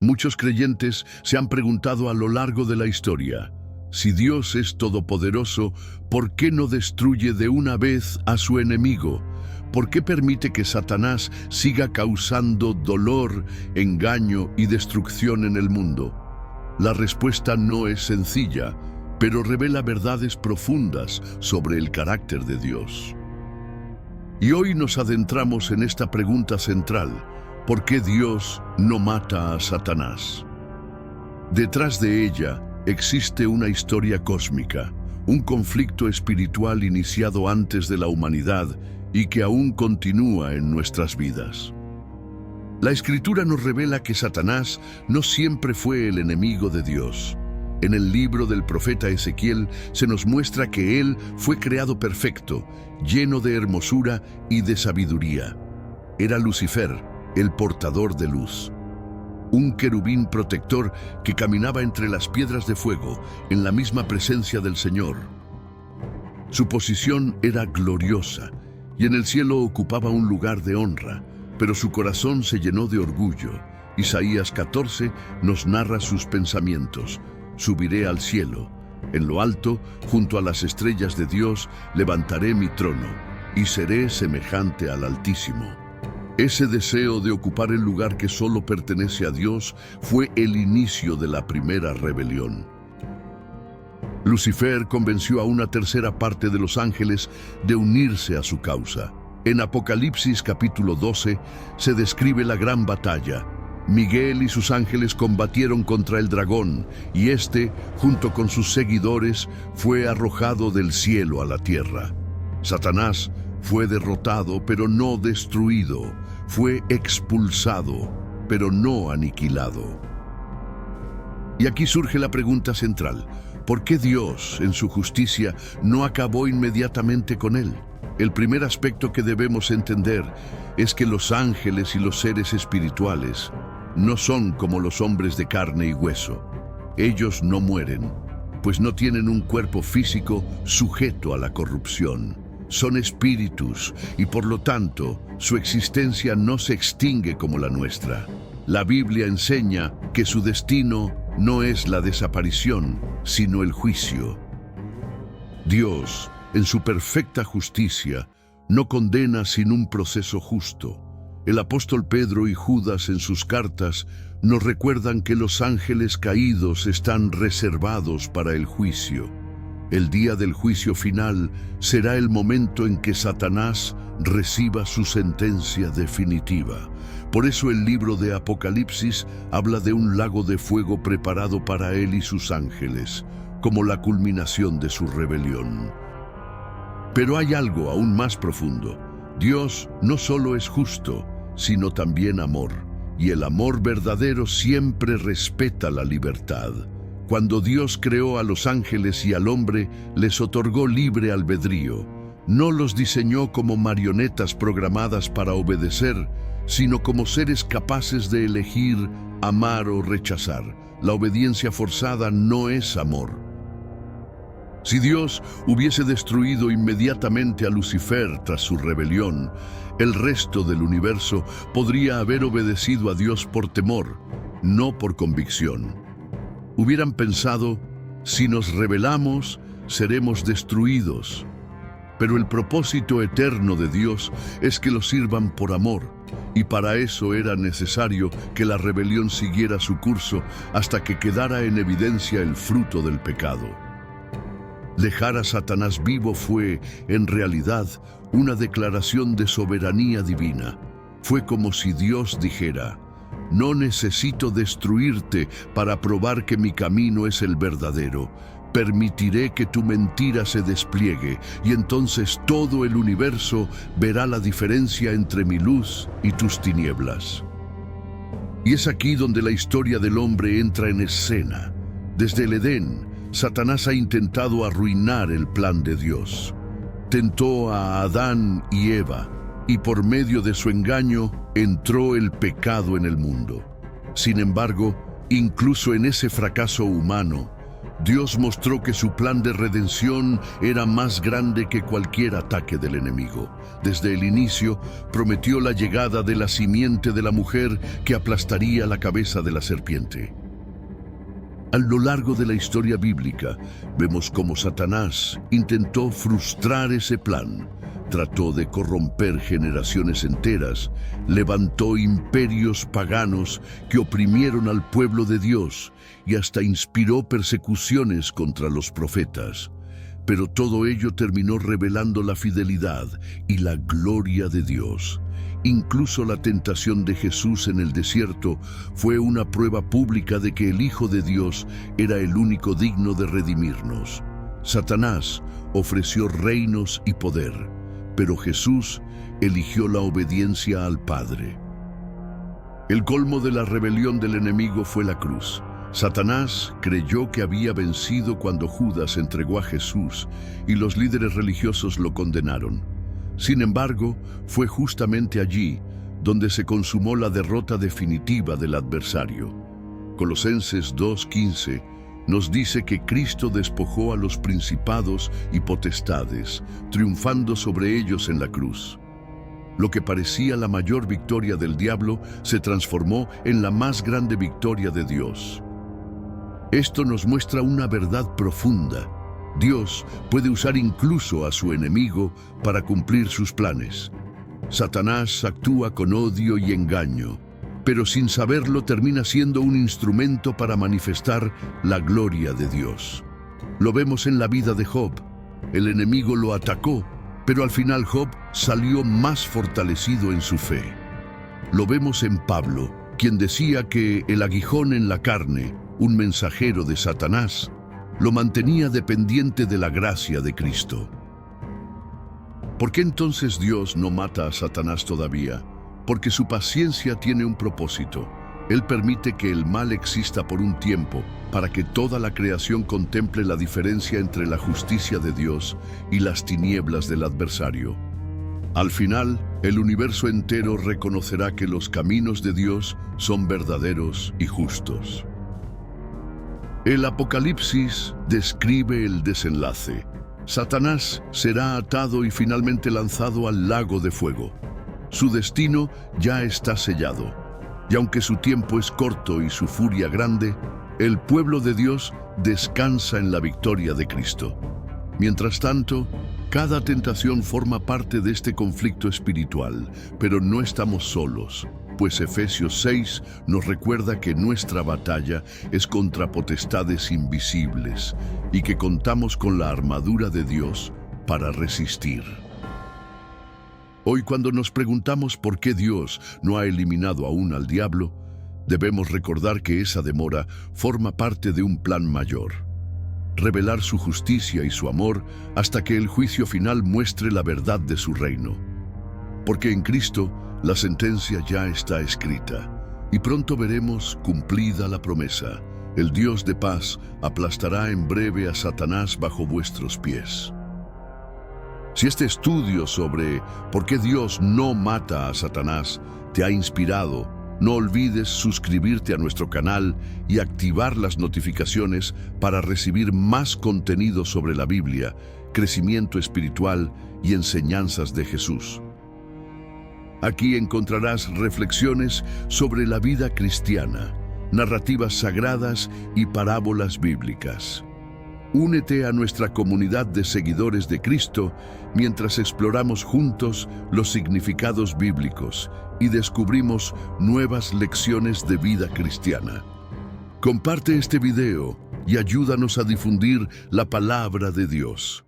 Muchos creyentes se han preguntado a lo largo de la historia, si Dios es todopoderoso, ¿por qué no destruye de una vez a su enemigo? ¿Por qué permite que Satanás siga causando dolor, engaño y destrucción en el mundo? La respuesta no es sencilla, pero revela verdades profundas sobre el carácter de Dios. Y hoy nos adentramos en esta pregunta central: ¿por qué Dios no mata a Satanás? Detrás de ella existe una historia cósmica, un conflicto espiritual iniciado antes de la humanidad y que aún continúa en nuestras vidas. La Escritura nos revela que Satanás no siempre fue el enemigo de Dios. En el libro del profeta Ezequiel se nos muestra que él fue creado perfecto, lleno de hermosura y de sabiduría. Era Lucifer, el portador de luz, un querubín protector que caminaba entre las piedras de fuego en la misma presencia del Señor. Su posición era gloriosa y en el cielo ocupaba un lugar de honra, pero su corazón se llenó de orgullo. Isaías 14 nos narra sus pensamientos: subiré al cielo, en lo alto, junto a las estrellas de Dios, levantaré mi trono y seré semejante al Altísimo. Ese deseo de ocupar el lugar que solo pertenece a Dios fue el inicio de la primera rebelión. Lucifer convenció a una tercera parte de los ángeles de unirse a su causa. En Apocalipsis capítulo 12 se describe la gran batalla. Miguel y sus ángeles combatieron contra el dragón, y éste, junto con sus seguidores, fue arrojado del cielo a la tierra. Satanás fue derrotado, pero no destruido. Fue expulsado, pero no aniquilado. Y aquí surge la pregunta central: ¿por qué Dios, en su justicia, no acabó inmediatamente con él? El primer aspecto que debemos entender es que los ángeles y los seres espirituales no son como los hombres de carne y hueso. Ellos no mueren, pues no tienen un cuerpo físico sujeto a la corrupción. Son espíritus y por lo tanto su existencia no se extingue como la nuestra. La Biblia enseña que su destino no es la desaparición, sino el juicio. Dios, en su perfecta justicia, no condena sin un proceso justo. El apóstol Pedro y Judas en sus cartas nos recuerdan que los ángeles caídos están reservados para el juicio. El día del juicio final será el momento en que Satanás reciba su sentencia definitiva. Por eso el libro de Apocalipsis habla de un lago de fuego preparado para él y sus ángeles, como la culminación de su rebelión. Pero hay algo aún más profundo. Dios no solo es justo, sino también amor, y el amor verdadero siempre respeta la libertad. Cuando Dios creó a los ángeles y al hombre, les otorgó libre albedrío. No los diseñó como marionetas programadas para obedecer, sino como seres capaces de elegir, amar o rechazar. La obediencia forzada no es amor. Si Dios hubiese destruido inmediatamente a Lucifer tras su rebelión, el resto del universo podría haber obedecido a Dios por temor, no por convicción. Hubieran pensado: si nos rebelamos, seremos destruidos. Pero el propósito eterno de Dios es que lo sirvan por amor, y para eso era necesario que la rebelión siguiera su curso hasta que quedara en evidencia el fruto del pecado. Dejar a Satanás vivo fue, en realidad, una declaración de soberanía divina. Fue como si Dios dijera: no necesito destruirte para probar que mi camino es el verdadero. Permitiré que tu mentira se despliegue, y entonces todo el universo verá la diferencia entre mi luz y tus tinieblas. Y es aquí donde la historia del hombre entra en escena. Desde el Edén, Satanás ha intentado arruinar el plan de Dios. Tentó a Adán y Eva, y por medio de su engaño entró el pecado en el mundo. Sin embargo, incluso en ese fracaso humano, Dios mostró que su plan de redención era más grande que cualquier ataque del enemigo. Desde el inicio, prometió la llegada de la simiente de la mujer que aplastaría la cabeza de la serpiente. A lo largo de la historia bíblica, vemos cómo Satanás intentó frustrar ese plan. Trató de corromper generaciones enteras, levantó imperios paganos que oprimieron al pueblo de Dios y hasta inspiró persecuciones contra los profetas. Pero todo ello terminó revelando la fidelidad y la gloria de Dios. Incluso la tentación de Jesús en el desierto fue una prueba pública de que el Hijo de Dios era el único digno de redimirnos. Satanás ofreció reinos y poder, pero Jesús eligió la obediencia al Padre. El colmo de la rebelión del enemigo fue la cruz. Satanás creyó que había vencido cuando Judas entregó a Jesús y los líderes religiosos lo condenaron. Sin embargo, fue justamente allí donde se consumó la derrota definitiva del adversario. Colosenses 2:15 nos dice que Cristo despojó a los principados y potestades, triunfando sobre ellos en la cruz. Lo que parecía la mayor victoria del diablo se transformó en la más grande victoria de Dios. Esto nos muestra una verdad profunda. Dios puede usar incluso a su enemigo para cumplir sus planes. Satanás actúa con odio y engaño, pero sin saberlo termina siendo un instrumento para manifestar la gloria de Dios. Lo vemos en la vida de Job. El enemigo lo atacó, pero al final Job salió más fortalecido en su fe. Lo vemos en Pablo, quien decía que el aguijón en la carne, un mensajero de Satanás, lo mantenía dependiente de la gracia de Cristo. ¿Por qué entonces Dios no mata a Satanás todavía? Porque su paciencia tiene un propósito. Él permite que el mal exista por un tiempo, para que toda la creación contemple la diferencia entre la justicia de Dios y las tinieblas del adversario. Al final, el universo entero reconocerá que los caminos de Dios son verdaderos y justos. El Apocalipsis describe el desenlace. Satanás será atado y finalmente lanzado al lago de fuego. Su destino ya está sellado. Y aunque su tiempo es corto y su furia grande, el pueblo de Dios descansa en la victoria de Cristo. Mientras tanto, cada tentación forma parte de este conflicto espiritual, pero no estamos solos, pues Efesios 6 nos recuerda que nuestra batalla es contra potestades invisibles y que contamos con la armadura de Dios para resistir. Hoy, cuando nos preguntamos por qué Dios no ha eliminado aún al diablo, debemos recordar que esa demora forma parte de un plan mayor. Revelar su justicia y su amor hasta que el juicio final muestre la verdad de su reino. Porque en Cristo la sentencia ya está escrita y pronto veremos cumplida la promesa. El Dios de paz aplastará en breve a Satanás bajo vuestros pies. Si este estudio sobre por qué Dios no mata a Satanás te ha inspirado, no olvides suscribirte a nuestro canal y activar las notificaciones para recibir más contenido sobre la Biblia, crecimiento espiritual y enseñanzas de Jesús. Aquí encontrarás reflexiones sobre la vida cristiana, narrativas sagradas y parábolas bíblicas. Únete a nuestra comunidad de seguidores de Cristo mientras exploramos juntos los significados bíblicos y descubrimos nuevas lecciones de vida cristiana. Comparte este video y ayúdanos a difundir la palabra de Dios.